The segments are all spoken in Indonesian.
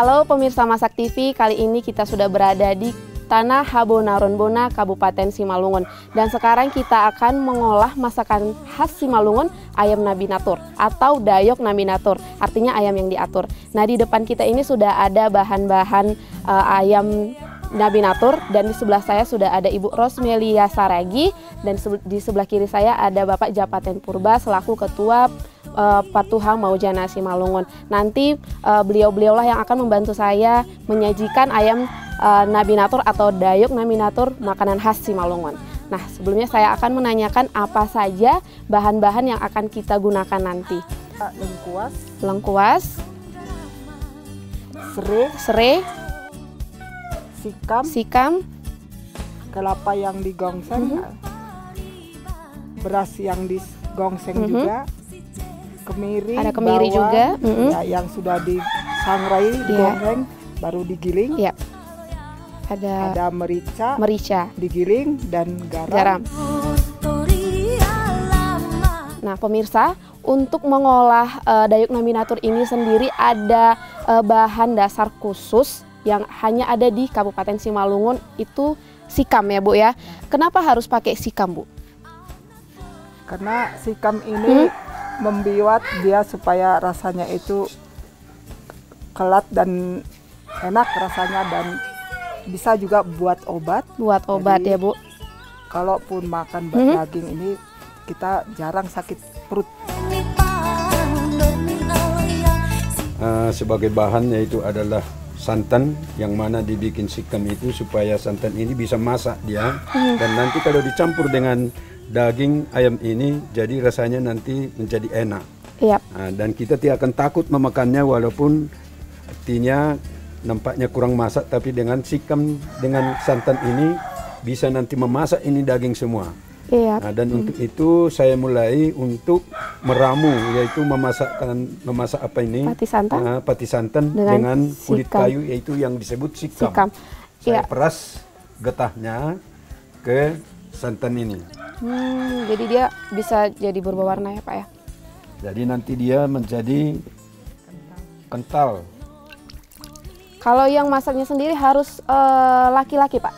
Halo pemirsa Masak TV, kali ini kita sudah berada di Tanah Habona Ronbona, Kabupaten Simalungun. Dan sekarang kita akan mengolah masakan khas Simalungun, ayam Nabinatur atau Dayok Nabinatur, artinya ayam yang diatur. Nah, di depan kita ini sudah ada bahan-bahan ayam Nabinatur, dan di sebelah saya sudah ada Ibu Rosmelia Saragi, dan di sebelah kiri saya ada Bapak Japaten Purba selaku Ketua Patuhang Maujana Simalungun. Nanti beliau-beliaulah yang akan membantu saya menyajikan ayam Nabinatur atau Dayok Nabinatur, makanan khas Simalungun. Nah, sebelumnya saya akan menanyakan apa saja bahan-bahan yang akan kita gunakan nanti. Lengkuas, serai, sikam, kelapa yang digongseng, beras yang digongseng juga, kemiri, ada kemiri bawang, juga, ya, yang sudah disangrai, digongseng, baru digiling. Ya. Ada merica, digiling, dan garam. Nah, pemirsa, untuk mengolah Dayok Nabinatur ini sendiri ada bahan dasar khusus yang hanya ada di Kabupaten Simalungun, itu sikam ya Bu ya. Kenapa harus pakai sikam Bu? Karena sikam ini membuat dia supaya rasanya itu kelat dan enak rasanya, dan bisa juga buat obat. Jadi, ya Bu. Kalaupun makan daging ini kita jarang sakit perut. Sebagai bahan yaitu adalah santan, yang mana dibikin sikam itu supaya santan ini bisa masak dia, dan nanti kalau dicampur dengan daging ayam ini jadi rasanya nanti menjadi enak. Dan kita tidak akan takut memakannya walaupun artinya nampaknya kurang masak, tapi dengan sikam dengan santan ini bisa nanti memasak ini daging semua. Dan untuk itu saya mulai untuk meramu, yaitu memasak apa ini? Pati santan dengan kulit kayu, yaitu yang disebut sikam. Saya peras getahnya ke santan ini. Jadi dia bisa jadi berubah warna ya Pak ya? Jadi nanti dia menjadi kental. Kalau yang masaknya sendiri harus laki-laki Pak?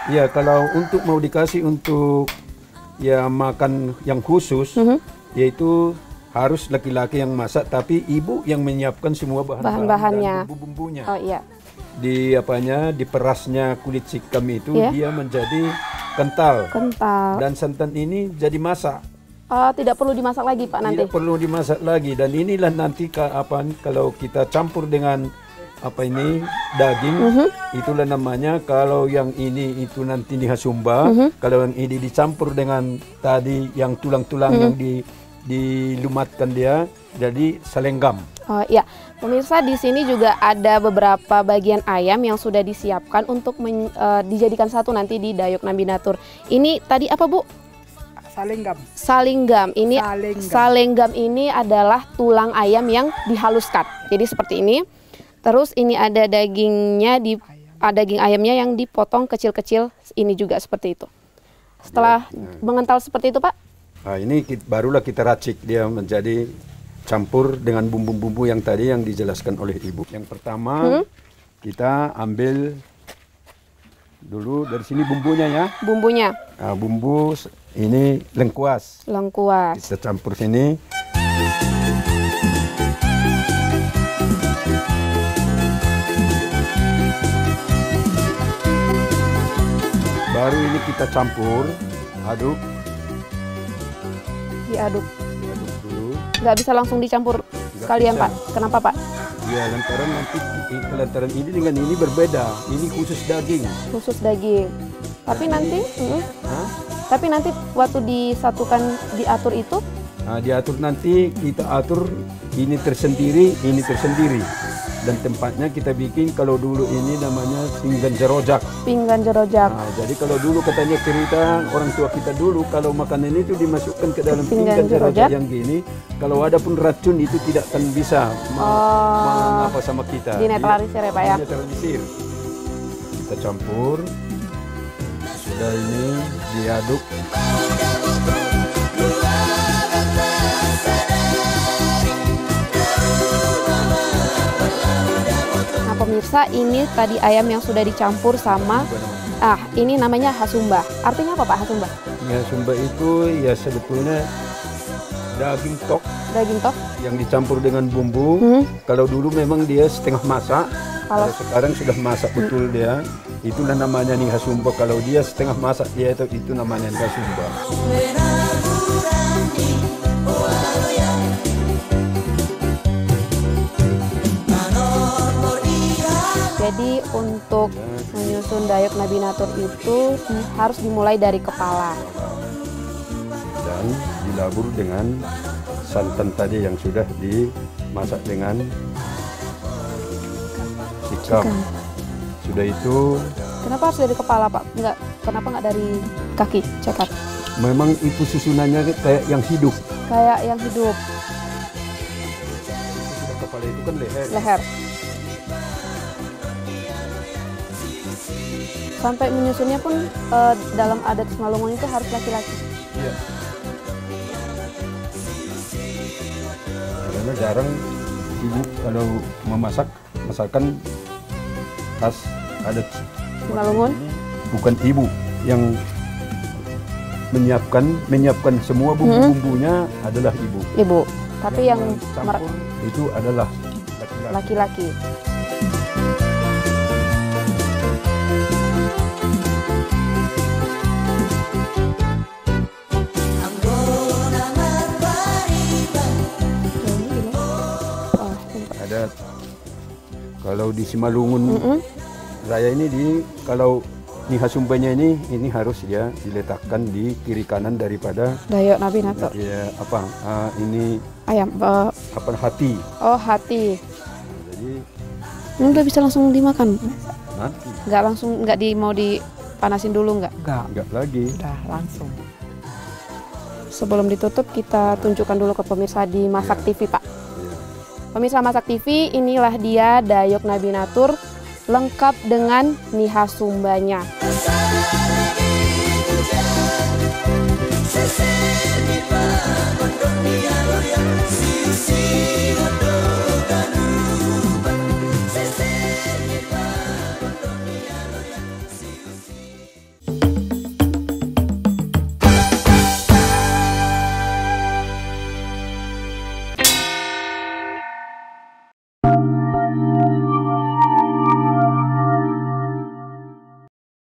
Iya, kalau untuk mau dikasih untuk ya makan yang khusus, yaitu harus laki-laki yang masak, tapi ibu yang menyiapkan semua bahan-bahannya, bumbu-bumbunya. Oh iya. Diperasnya kulit sikam itu dia menjadi kental. Dan santan ini jadi masak. Tidak perlu dimasak lagi Pak nanti? Tidak perlu dimasak lagi, dan inilah nanti kalau kita campur dengan daging, itulah namanya. Kalau yang ini itu nanti dihasumba, kalau yang ini dicampur dengan tadi yang tulang-tulang yang dilumatkan dia, jadi salenggam. Oh iya, pemirsa, di sini juga ada beberapa bagian ayam yang sudah disiapkan untuk dijadikan satu nanti di Dayok Nabinatur. Ini tadi apa Bu? Salenggam. Ini salenggam ini adalah tulang ayam yang dihaluskan. Jadi seperti ini. Terus ini ada dagingnya, daging ayamnya yang dipotong kecil-kecil, ini juga seperti itu. Setelah mengental seperti itu Pak? Nah, ini barulah kita racik dia menjadi campur dengan bumbu-bumbu yang tadi yang dijelaskan oleh Ibu. Yang pertama kita ambil dulu dari sini bumbunya ya. Bumbunya. Nah, bumbu ini lengkuas. Kita campur sini. Baru ini kita campur, aduk. Diaduk dulu. Nggak bisa langsung dicampur sekalian Pak? Kenapa Pak? Ya, lantaran ini dengan ini berbeda. Ini khusus daging. Tapi nanti, tapi nanti waktu disatukan, diatur itu? Nah, diatur nanti kita atur ini tersendiri, ini tersendiri. Dan tempatnya kita bikin, kalau dulu ini namanya pinggan jerojak. Nah, jadi kalau dulu katanya cerita orang tua kita dulu, kalau makanan itu dimasukkan ke dalam pinggan jerojak yang gini, kalau ada pun racun itu tidak akan bisa mengapa sama kita. Dinetralisir ya Pak ya? Dinetralisir. Kita campur. Sudah ini diaduk. pemirsa, ini tadi ayam yang sudah dicampur sama ini namanya hasumba. Artinya apa Pak hasumba? Ya, sumba itu ya sebetulnya daging tok Daging tok. yang dicampur dengan bumbu. Kalau dulu memang dia setengah masak, kalau sekarang sudah masak betul dia. Itulah namanya nih hasumba. Kalau dia setengah masak dia itu namanya nih hasumba. Jadi untuk menyusun dayok Nabi Natur itu harus dimulai dari kepala. Dan dilabur dengan santan tadi yang sudah dimasak dengan sikam. Sudah itu. Kenapa harus dari kepala Pak? Kenapa nggak dari kaki cekar? Memang itu susunannya kayak yang hidup. Kayak yang hidup. Sudah kepala itu kan leher. Leher. Sampai menyusunnya pun dalam adat Simalungun itu harus laki-laki. Iya. Karena jarang ibu kalau masakan khas adat Simalungun. Bukan ibu yang menyiapkan semua bumbu-bumbunya adalah ibu. Ibu. Tapi yang campur itu adalah laki-laki. Ada kalau di Simalungun Raya ini kalau nih hasumbanya ini harus ya diletakkan di kiri kanan daripada dayok Nabi Natur. Ya ini Ayam. Hati. Oh hati. Jadi ini udah bisa langsung dimakan. nanti Nggak langsung mau dipanasin dulu nggak? enggak lagi. Udah langsung. Sebelum ditutup kita tunjukkan dulu ke pemirsa di Masak TV Pak. Iya. Pemirsa Masak TV, inilah dia dayok Nabi Natur lengkap dengan niha sumbanya.